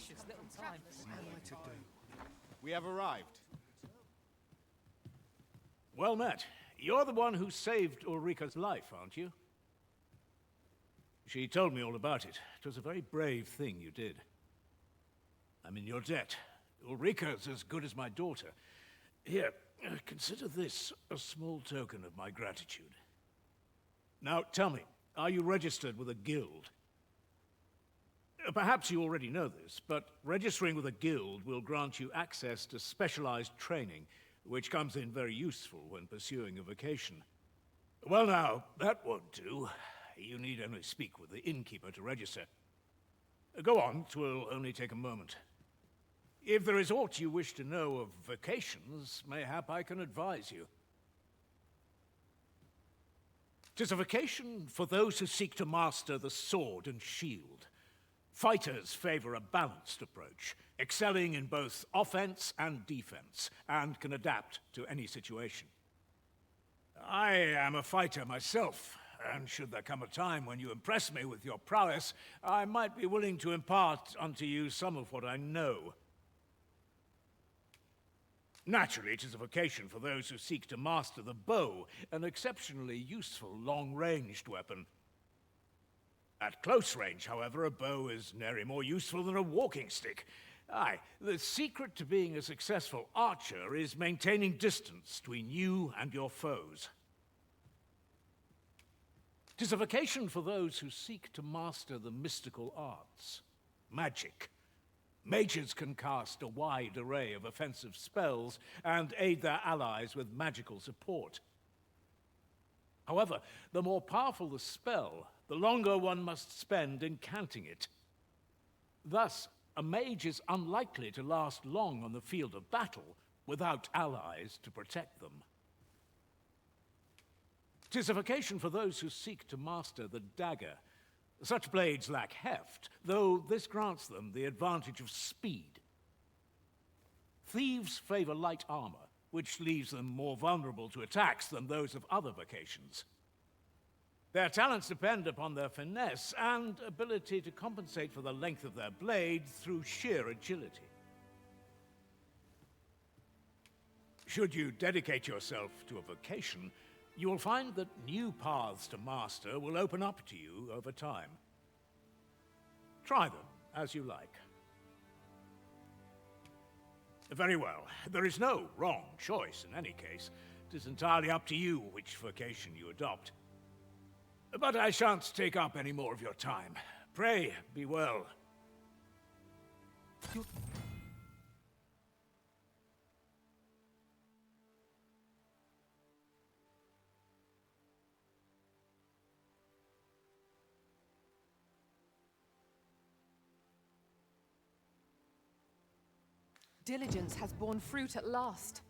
precious little time. What am I to do? We have arrived. Well met. You're the one who saved Ulrika's life, aren't you? She told me all about it. It was a very brave thing you did. I'm in your debt. Ulrika's as good as my daughter. Here, consider this a small token of my gratitude. Now, tell me, are you registered with a guild? Perhaps you already know this, but registering with a guild will grant you access to specialized training, which comes in very useful when pursuing a vocation. Well now, that won't do. You need only speak with the innkeeper to register. Go on, 'twill only take a moment. If there is aught you wish to know of vocations, mayhap I can advise you. 'Tis a vocation for those who seek to master the sword and shield. Fighters favor a balanced approach, excelling in both offense and defense, and can adapt to any situation. I am a fighter myself, and should there come a time when you impress me with your prowess, I might be willing to impart unto you some of what I know. Naturally, it is a vocation for those who seek to master the bow, an exceptionally useful long-ranged weapon. At close range, however, a bow is nary more useful than a walking stick. Aye, the secret to being a successful archer is maintaining distance between you and your foes. 'Tis a vocation for those who seek to master the mystical arts. Magic. Mages can cast a wide array of offensive spells and aid their allies with magical support. However, the more powerful the spell, the longer one must spend incanting it. Thus, a mage is unlikely to last long on the field of battle without allies to protect them. 'Tis a vocation for those who seek to master the dagger. Such blades lack heft, though this grants them the advantage of speed. Thieves favor light armor, which leaves them more vulnerable to attacks than those of other vocations. Their talents depend upon their finesse and ability to compensate for the length of their blade through sheer agility. Should you dedicate yourself to a vocation, you will find that new paths to master will open up to you over time. Try them as you like. Very well. There is no wrong choice in any case. It is entirely up to you which vocation you adopt. But I shan't take up any more of your time. Pray, be well. Diligence has borne fruit at last.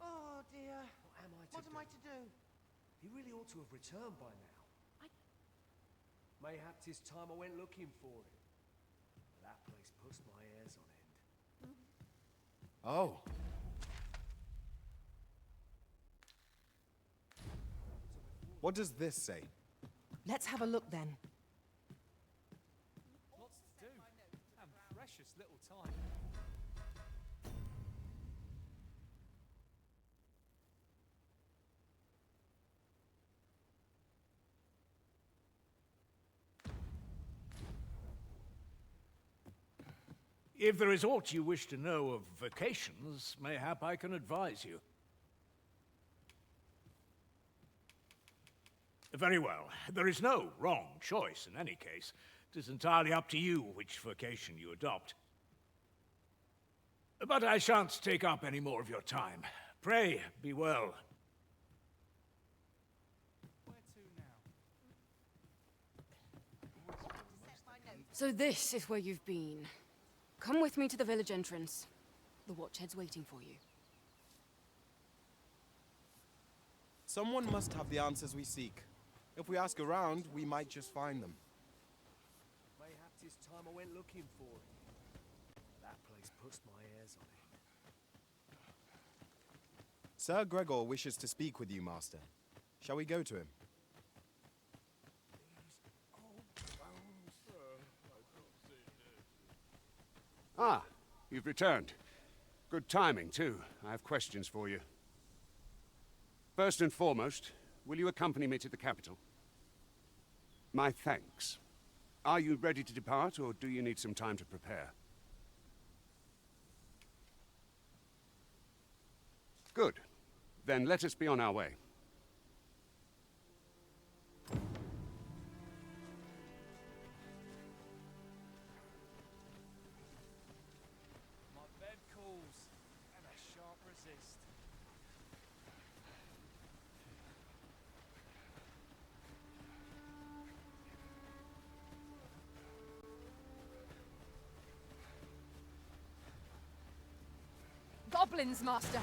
Oh dear. What am I to do? He really ought to have returned by now. Mayhap 'tis time I went looking for him. That place puts my hairs on end. Oh. What does this say? Let's have a look then. Lots to do, and precious little time. If there is aught you wish to know of vocations, mayhap I can advise you. Very well. There is no wrong choice in any case. It is entirely up to you which vocation you adopt. But I shan't take up any more of your time. Pray, be well. Where to now? So this is where you've been. Come with me to the village entrance. The watchhead's waiting for you. Someone must have the answers we seek. If we ask around, we might just find them. Mayhap 'tis time I went looking for him. That place puts my hairs on end. Sir Gregor wishes to speak with you, Master. Shall we go to him? Ah, you've returned. Good timing, too. I have questions for you. First and foremost, will you accompany me to the capital? My thanks. Are you ready to depart, or do you need some time to prepare? Good. Then let us be on our way. My bed calls, and I shan't resist. Goblins, Master!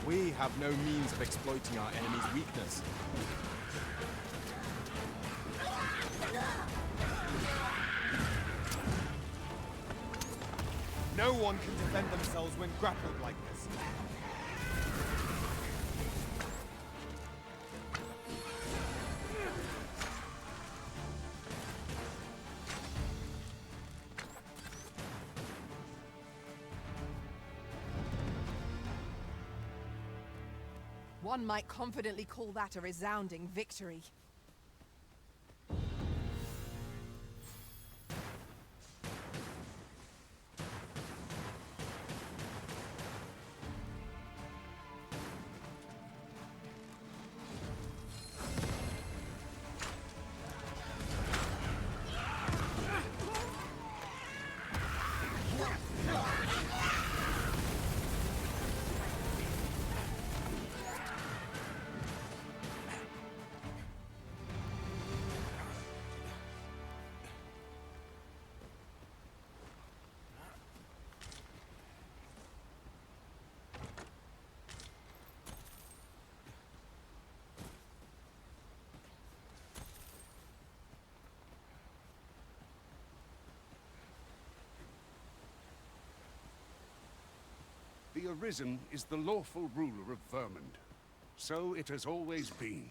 We have no means of exploiting our enemy's weakness. No one can defend themselves when grappled like this. One might confidently call that a resounding victory. The Arisen is the lawful ruler of Vermund. So it has always been.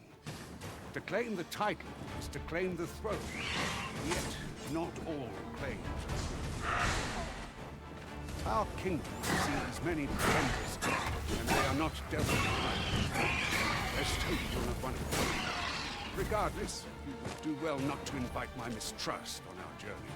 To claim the title is to claim the throne, yet not all claim. Our kingdom sees many pretenders, and they are not dealt with. Let's hope you're not one of them. Regardless, you would do well not to invite my mistrust on our journey.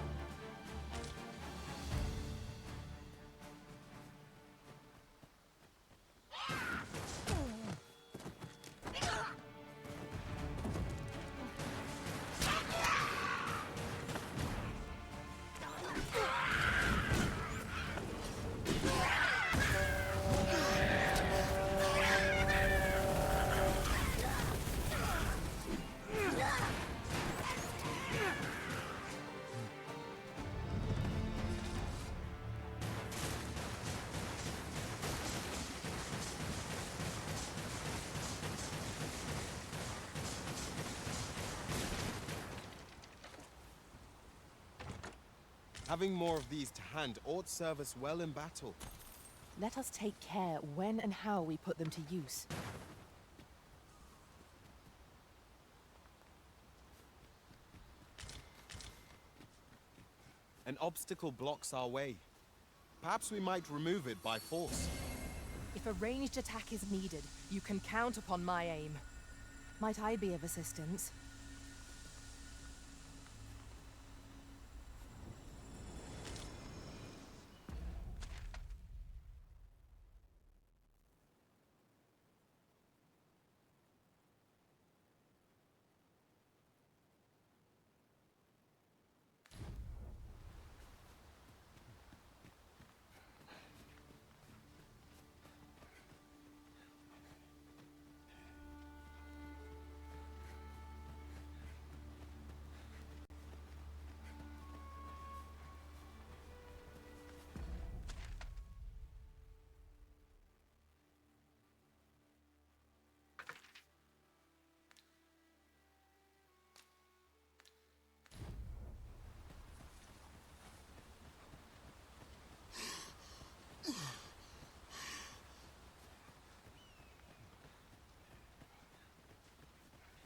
Having more of these to hand ought serve us well in battle. Let us take care when and how we put them to use. An obstacle blocks our way. Perhaps we might remove it by force. If a ranged attack is needed, you can count upon my aim. Might I be of assistance?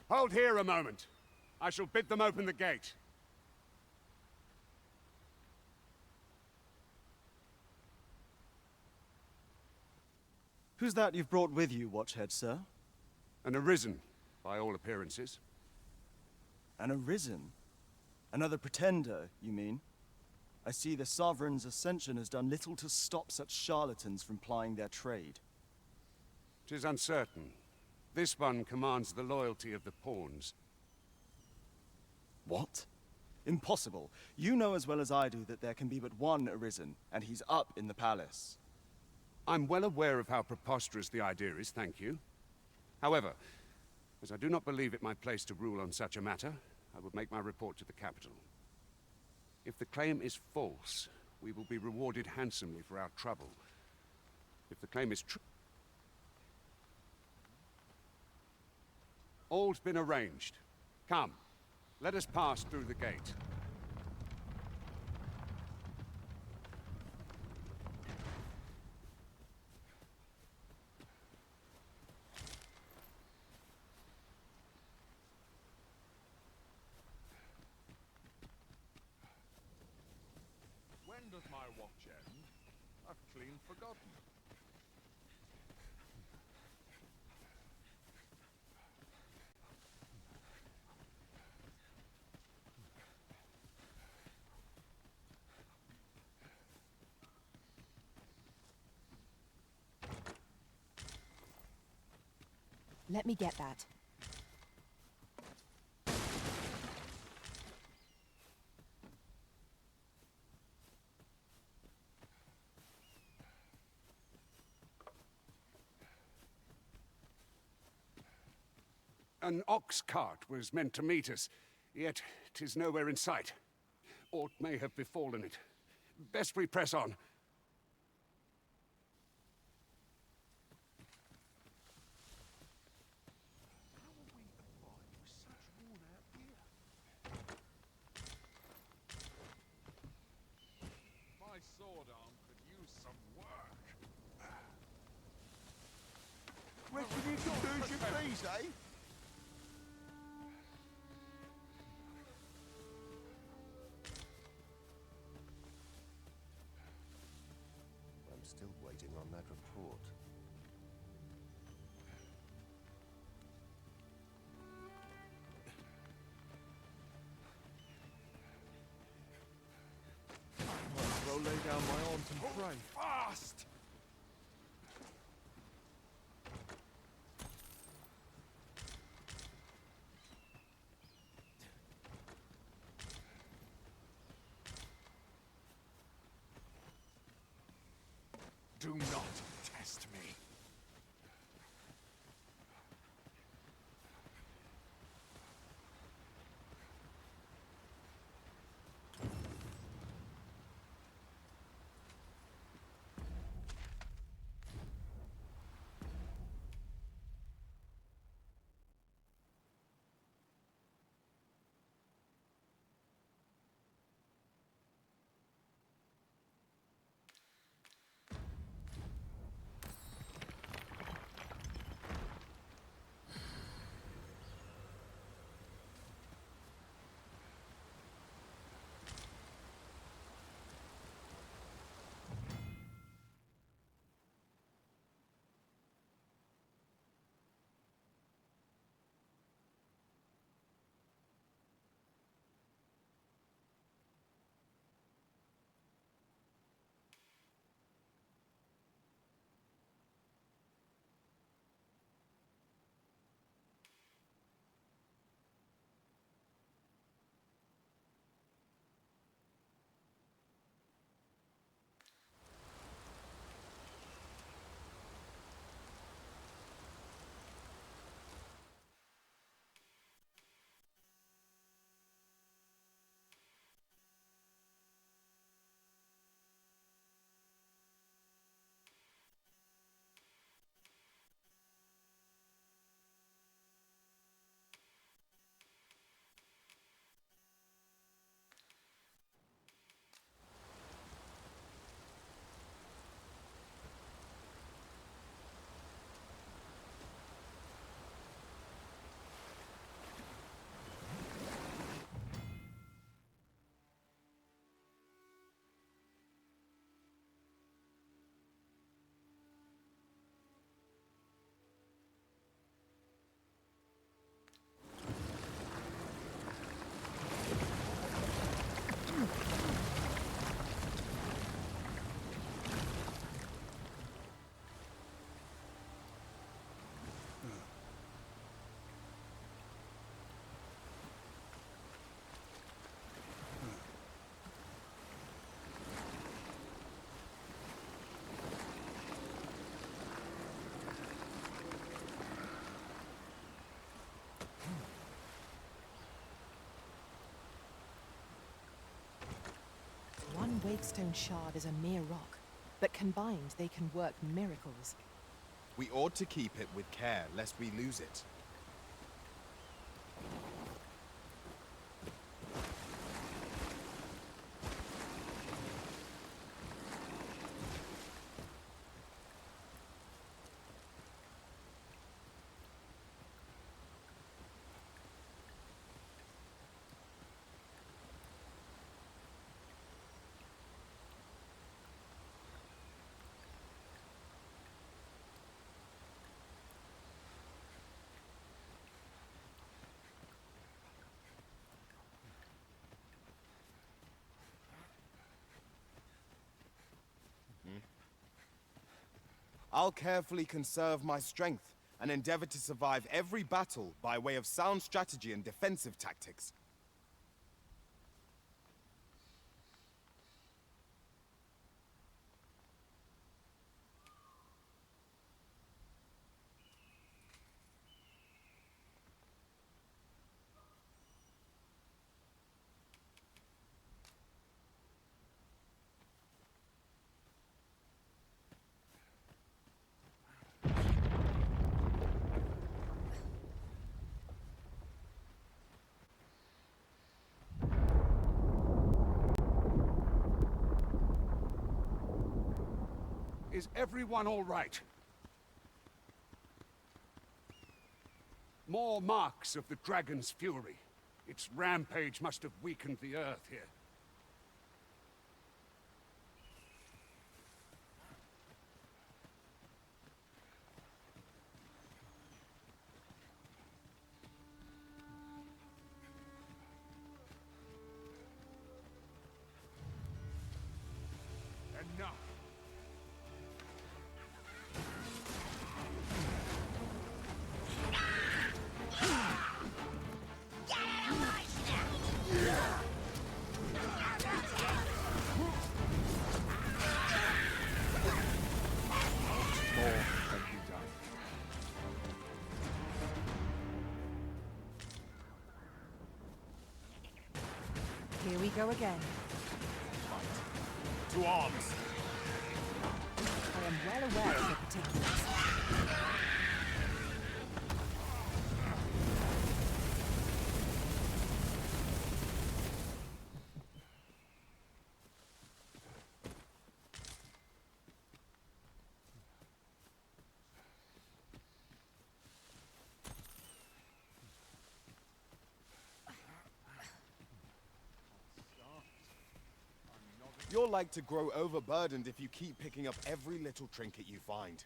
Hold here a moment. I shall bid them open the gate. Who's that you've brought with you, Watchhead, sir? An Arisen, by all appearances. An Arisen? Another pretender, you mean? I see the Sovereign's ascension has done little to stop such charlatans from plying their trade. 'Tis uncertain. This one commands the loyalty of the pawns. What? Impossible. You know as well as I do that there can be but one Arisen, and he's up in the palace. I'm well aware of how preposterous the idea is, thank you. However, as I do not believe it my place to rule on such a matter, I will make my report to the capital. If the claim is false, we will be rewarded handsomely for our trouble. If the claim is true... All's been arranged. Come, let us pass through the gate. When does my watch end? I've clean forgotten. Let me get that. An ox cart was meant to meet us, yet 'tis nowhere in sight. Aught may have befallen it. Best we press on. How are we to fight with such worn-out gear? My sword arm could use some work. Reckon you can do as you please, eh? I'm still waiting on that report. Might as well lay down my arms and pray. Fast! Do not test me. one Wakestone shard is a mere rock, but combined they can work miracles. We ought to keep it with care, lest we lose it. I'll carefully conserve my strength and endeavor to survive every battle by way of sound strategy and defensive tactics. Is everyone all right? More marks of the dragon's fury. Its rampage must have weakened the earth here. Enough! Here we go again. To arms! I am well aware of the particulars. You're like to grow overburdened if you keep picking up every little trinket you find.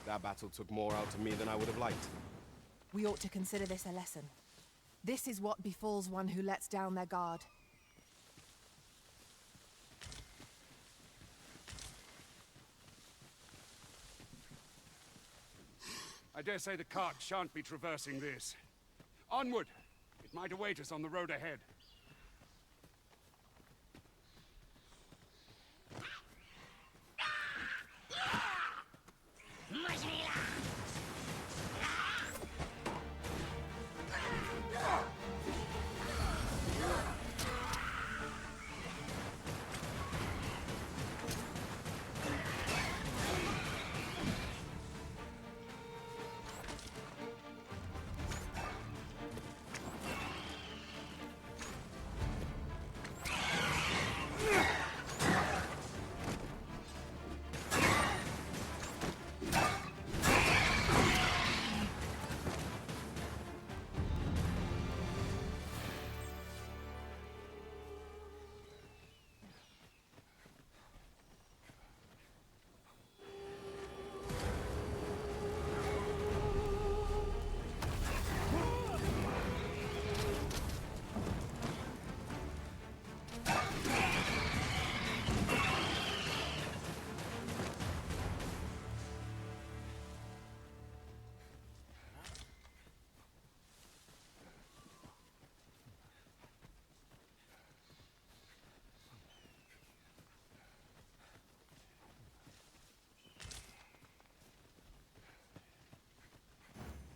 That battle took more out of me than I would have liked. We ought to consider this a lesson. This is what befalls one who lets down their guard. I dare say the cart shan't be traversing this. Onward! It might await us on the road ahead.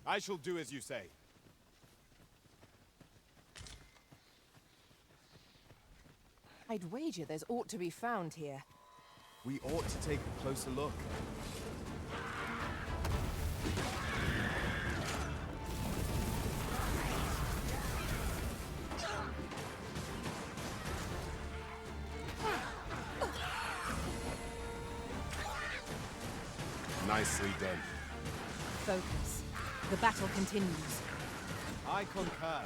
I shall do as you say. I'd wager there's aught to be found here. We ought to take a closer look. Nicely done. Focus. The battle continues. I concur.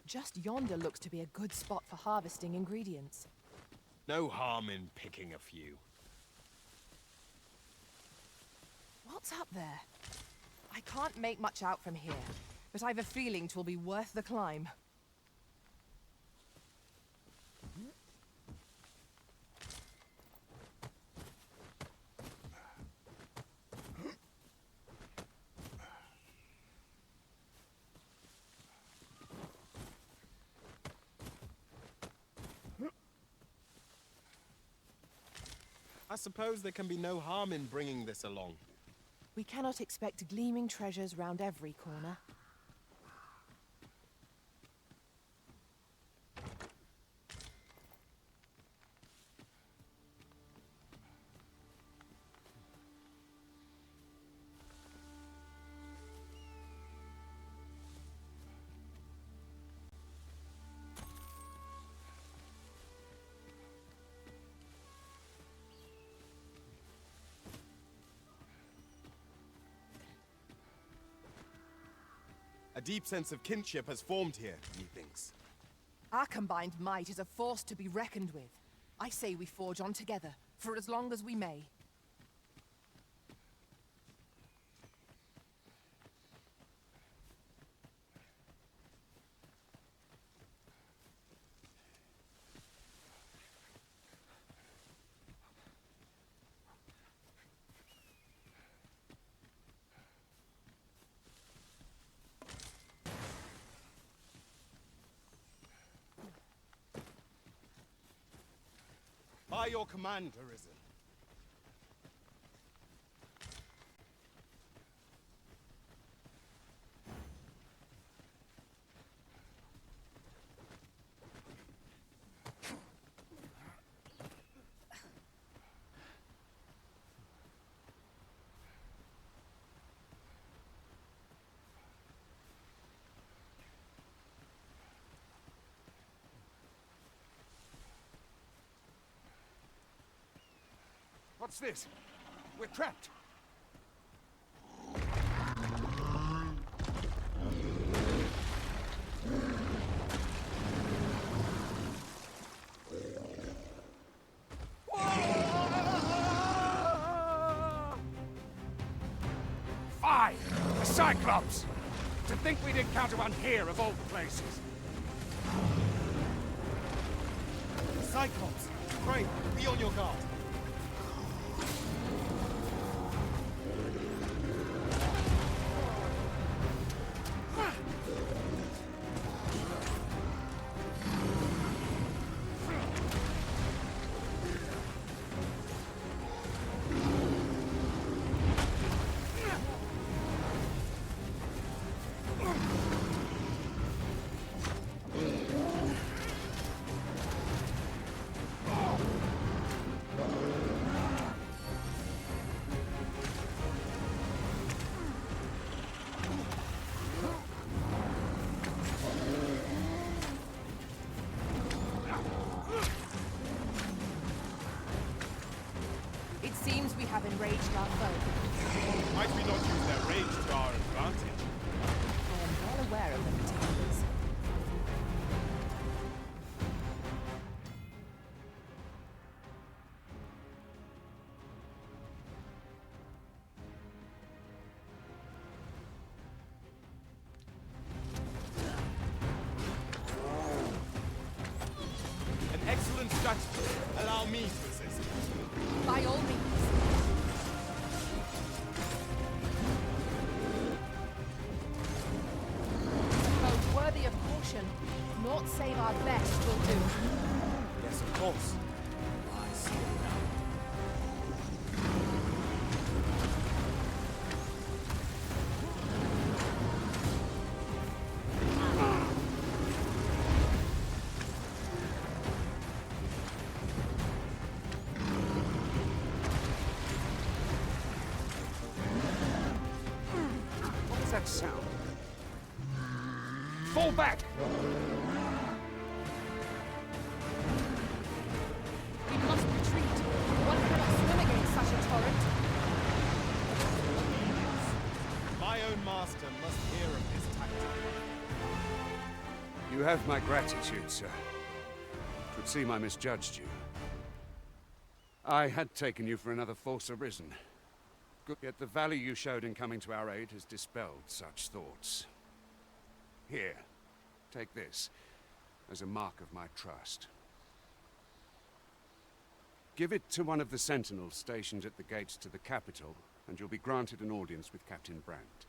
Just yonder looks to be a good spot for harvesting ingredients. No harm in picking a few. What's up there? I can't make much out from here, but I've a feeling 'twill be worth the climb. I suppose there can be no harm in bringing this along. We cannot expect gleaming treasures round every corner. A deep sense of kinship has formed here, methinks. Our combined might is a force to be reckoned with. I say we forge on together, for as long as we may. By your command, Arisen. What's this? We're trapped. Fie! The Cyclops! To think we'd encounter one here of all places. Cyclops! Pray, be on your guard. It seems we have enraged our foe. Might we not use their rage to our advantage? I am well aware of the particulars. An excellent strategy too. Yes, of course. I see it now. What was that sound? Fall back! We must retreat. One cannot swim against such a torrent. My own master must hear of this tactic. You have my gratitude, sir. It would seem I misjudged you. I had taken you for another force arisen. Yet the valor you showed in coming to our aid has dispelled such thoughts. Here, take this, as a mark of my trust. Give it to one of the sentinels stationed at the gates to the capital, and you'll be granted an audience with Captain Brandt.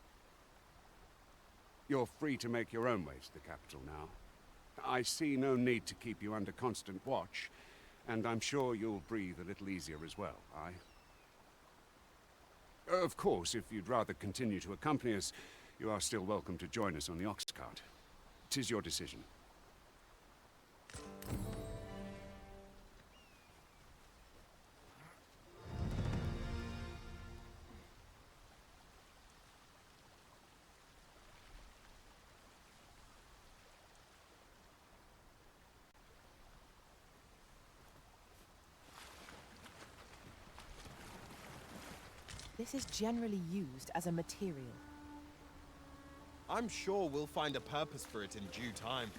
You're free to make your own way to the capital now. I see no need to keep you under constant watch, and I'm sure you'll breathe a little easier as well, aye? Of course, if you'd rather continue to accompany us, you are still welcome to join us on the ox cart. 'Tis your decision. This is generally used as a material. I'm sure we'll find a purpose for it in due time.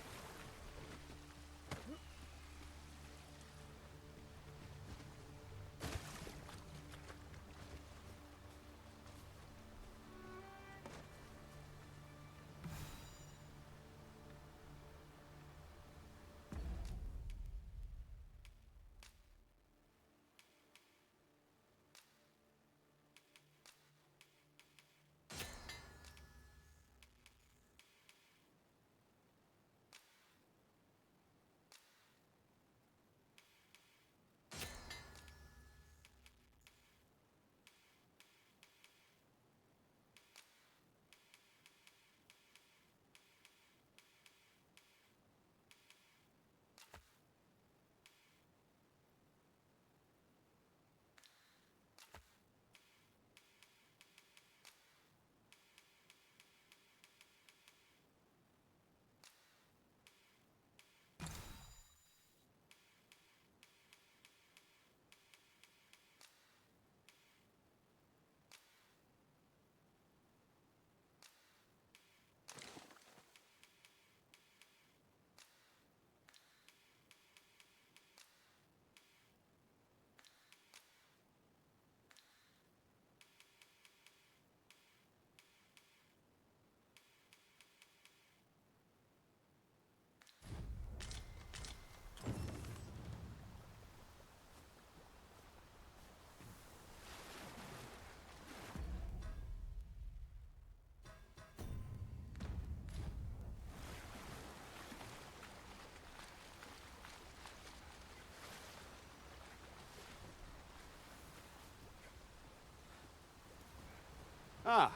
Ah,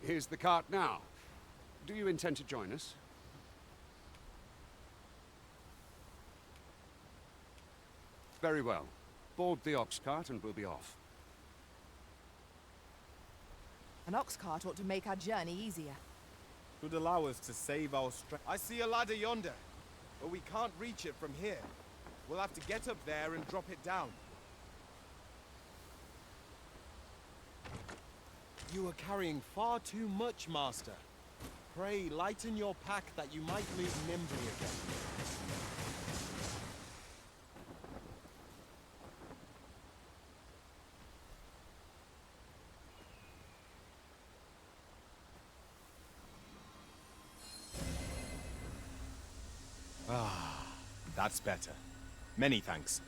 here's the cart now. Do you intend to join us? Very well. Board the ox cart and we'll be off. An ox cart ought to make our journey easier. Could allow us to save our strength. I see a ladder yonder, but we can't reach it from here. We'll have to get up there and drop it down. You are carrying far too much, Master. Pray, lighten your pack that you might move nimbly again. Ah, that's better. Many thanks.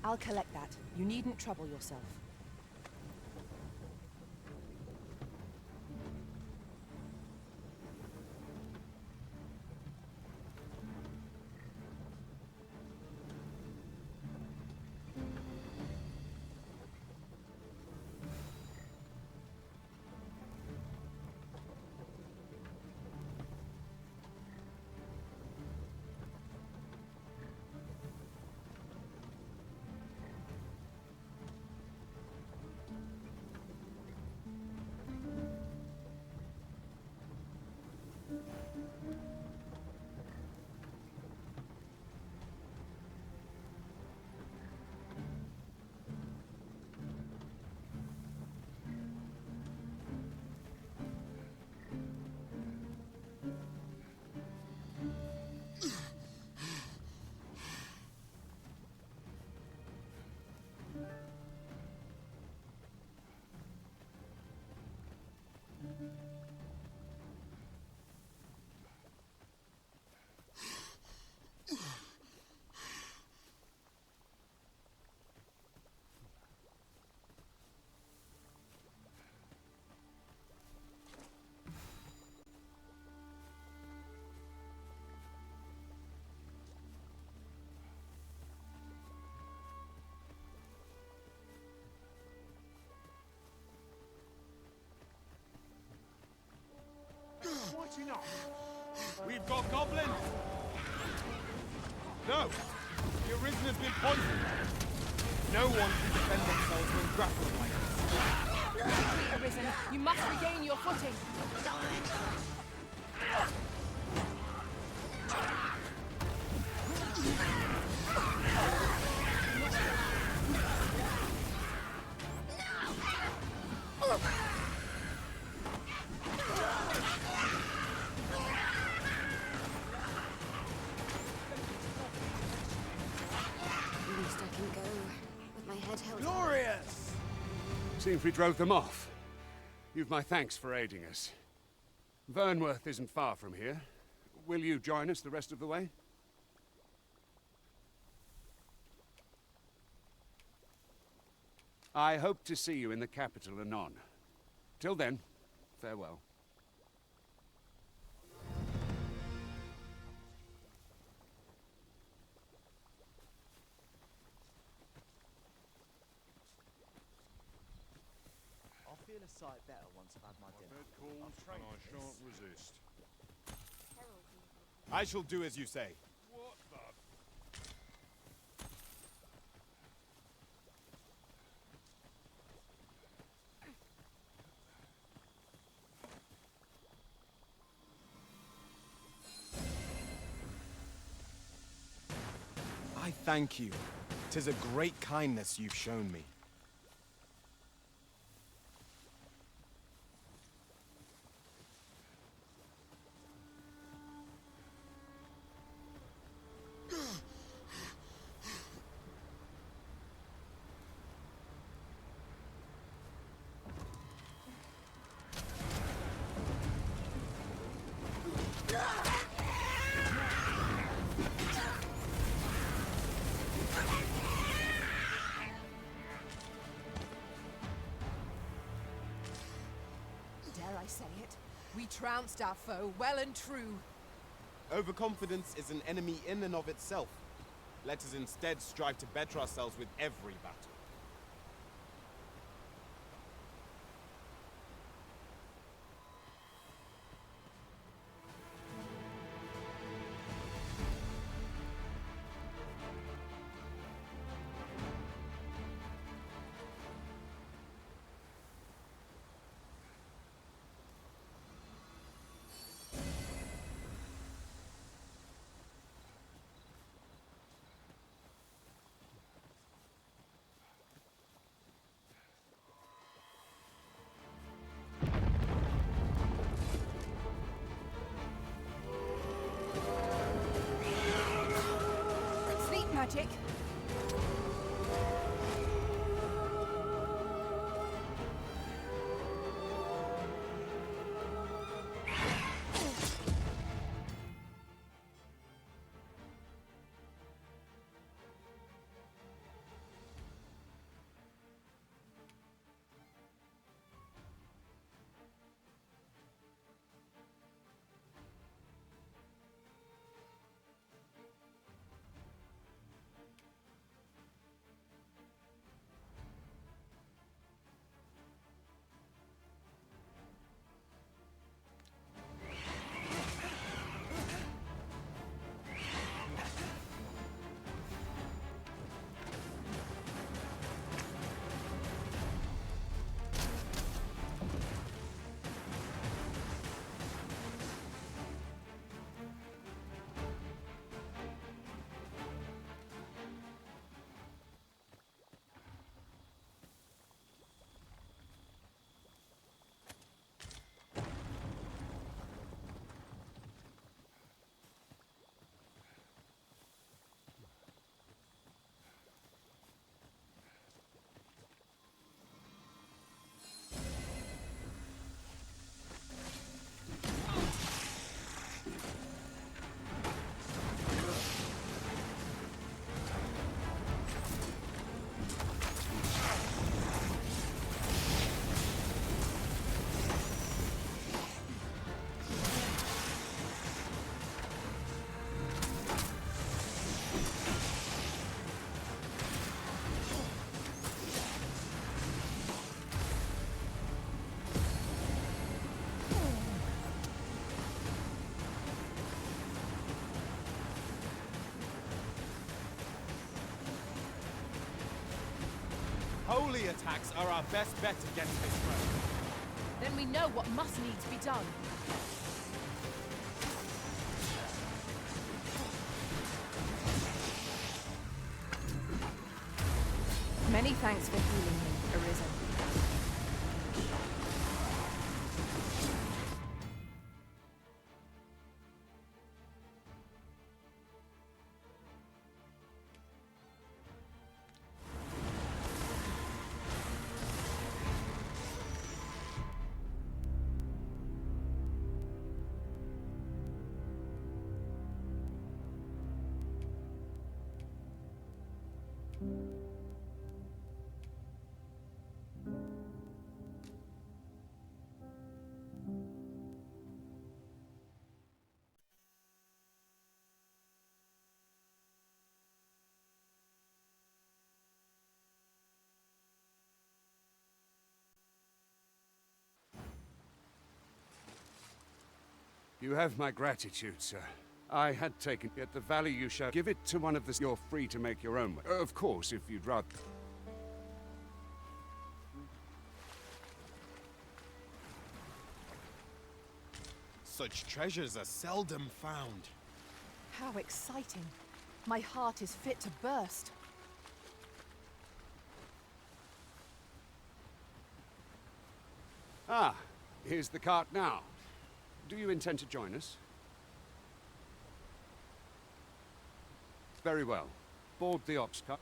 I'll collect that. You needn't trouble yourself. Quite enough. We've got goblins! No! The Arisen has been poisoned! No one can defend themselves when grappled like this. Arisen, you must regain your footing. At least I can go with my head held. Glorious! Seems we drove them off. You've my thanks for aiding us. Vernworth isn't far from here. Will you join us the rest of the way? I hope to see you in the capital anon. Till then, farewell. I'll feel a sight better once I've had my dinner. Bed calls, and I shan't resist. I shall do as you say. What the? I thank you. 'Tis a great kindness you've shown me. Dare I say it? We trounced our foe well and true. Overconfidence is an enemy in and of itself. Let us instead strive to better ourselves with every battle. Sleep magic. Holy attacks are our best bet against this foe. Then we know what must needs be done. Many thanks for healing me, Arisen. You have my gratitude, sir. I had taken yet the value you show. Give it to one of the... You're free to make your own way. Of course, if you'd rather... Such treasures are seldom found. How exciting. My heart is fit to burst. Ah, here's the cart now. Do you intend to join us? Very well. Board the ox cart.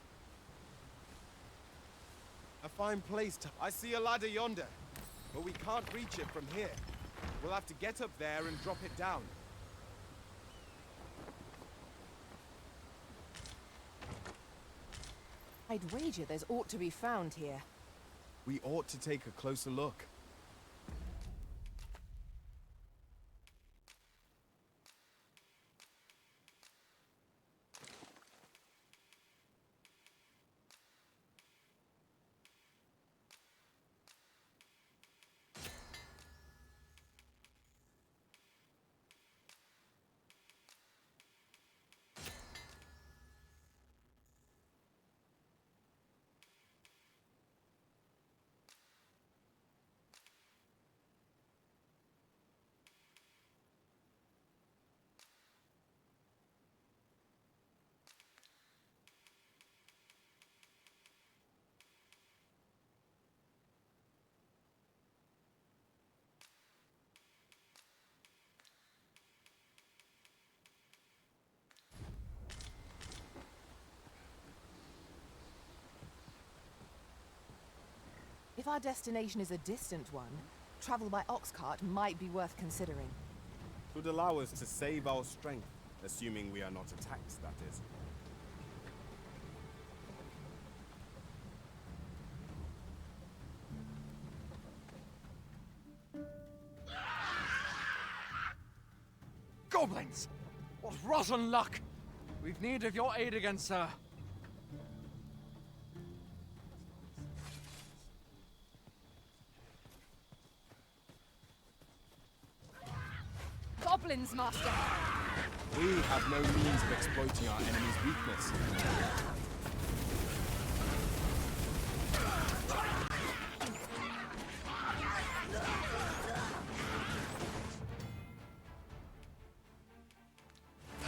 A fine place to... I see a ladder yonder, but we can't reach it from here. We'll have to get up there and drop it down. I'd wager there's aught to be found here. We ought to take a closer look. If our destination is a distant one, travel by ox cart might be worth considering. It would allow us to save our strength, assuming we are not attacked, that is. Goblins! What rotten luck! We've need of your aid again, sir. Goblins, Master! We have no means of exploiting our enemy's weakness.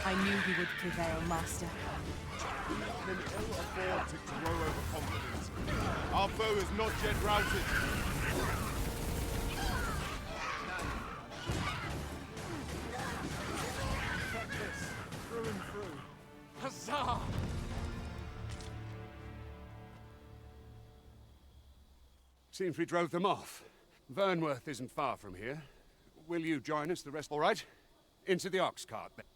I knew you would prevail, Master. We can ill afford to grow overconfidence. Our foe is not yet routed. Through and through. Huzzah! Seems we drove them off. Vernworth isn't far from here. Will you join us the rest? All right? Into the ox cart then.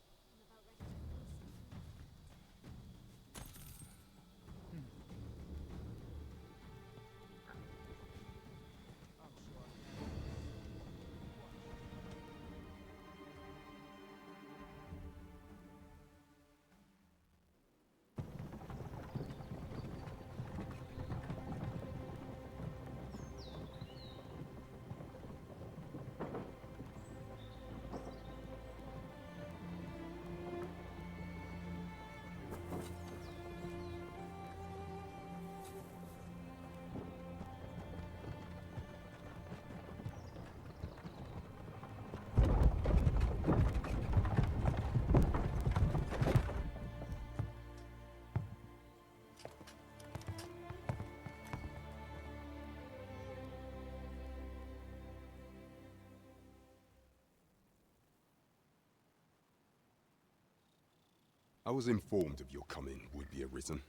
I was informed of your coming, would-be Arisen.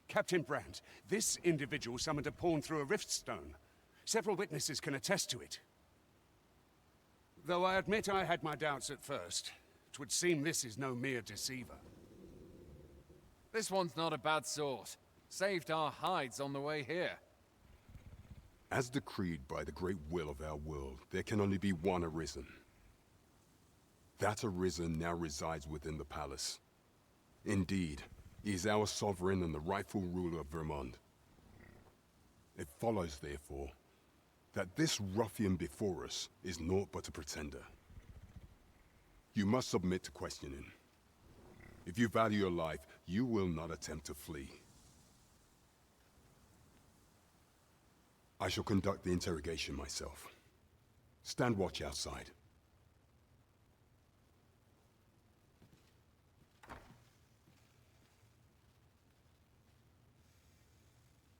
Captain Brandt, this individual summoned a pawn through a rift stone. Several witnesses can attest to it. Though I admit I had my doubts at first. 'Twould seem this is no mere deceiver. This one's not a bad sort. Saved our hides on the way here. As decreed by the great will of our world, there can only be one Arisen. That Arisen now resides within the palace. Indeed, he is our sovereign and the rightful ruler of Vermont. It follows, therefore, that this ruffian before us is naught but a pretender. You must submit to questioning. If you value your life, you will not attempt to flee. I shall conduct the interrogation myself. Stand watch outside.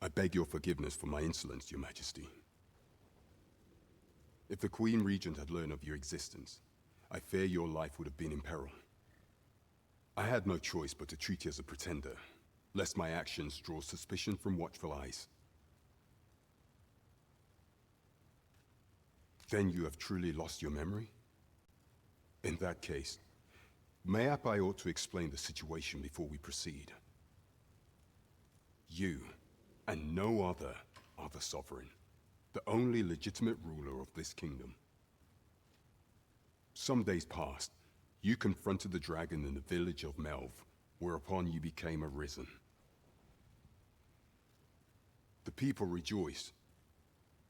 I beg your forgiveness for my insolence, Your Majesty. If the Queen Regent had learned of your existence, I fear your life would have been in peril. I had no choice but to treat you as a pretender, lest my actions draw suspicion from watchful eyes. Then you have truly lost your memory? In that case, mayhap I ought to explain the situation before we proceed. You, and no other, are the sovereign, the only legitimate ruler of this kingdom. Some days past, you confronted the dragon in the village of Melv, whereupon you became Arisen. The people rejoiced,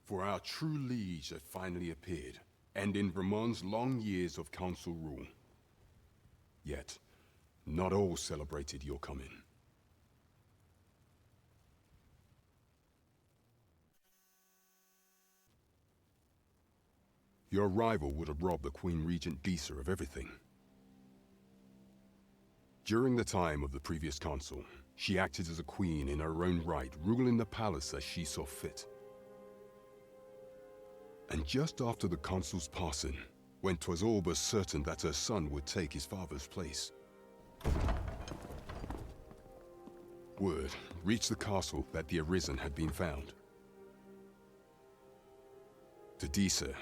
for our true liege had finally appeared, ending Vermont's long years of council rule. Yet, not all celebrated your coming. Your arrival would have robbed the Queen Regent Disa of everything. During the time of the previous council, she acted as a queen in her own right, ruling the palace as she saw fit. And just after the consul's passing, when 'twas all but certain that her son would take his father's place, word reached the castle that the Arisen had been found. To Disa,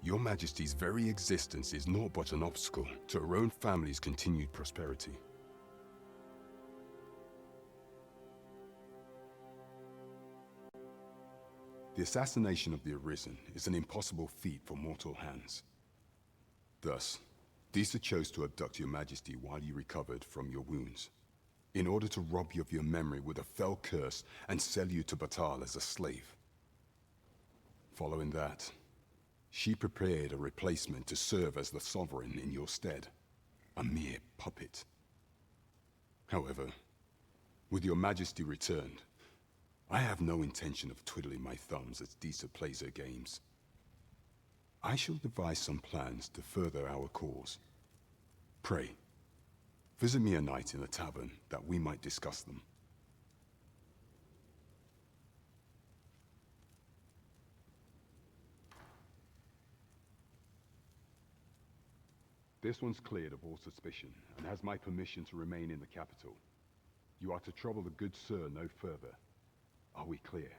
Your Majesty's very existence is naught but an obstacle to her own family's continued prosperity. The assassination of the Arisen is an impossible feat for mortal hands. Thus, Disa chose to abduct Your Majesty while you recovered from your wounds, in order to rob you of your memory with a fell curse and sell you to Batal as a slave. Following that, she prepared a replacement to serve as the sovereign in your stead, a mere puppet. However, with Your Majesty returned, I have no intention of twiddling my thumbs as Disa plays her games. I shall devise some plans to further our cause. Pray, visit me a night in the tavern that we might discuss them. This one's cleared of all suspicion, and has my permission to remain in the capital. You are to trouble the good sir no further. Are we clear?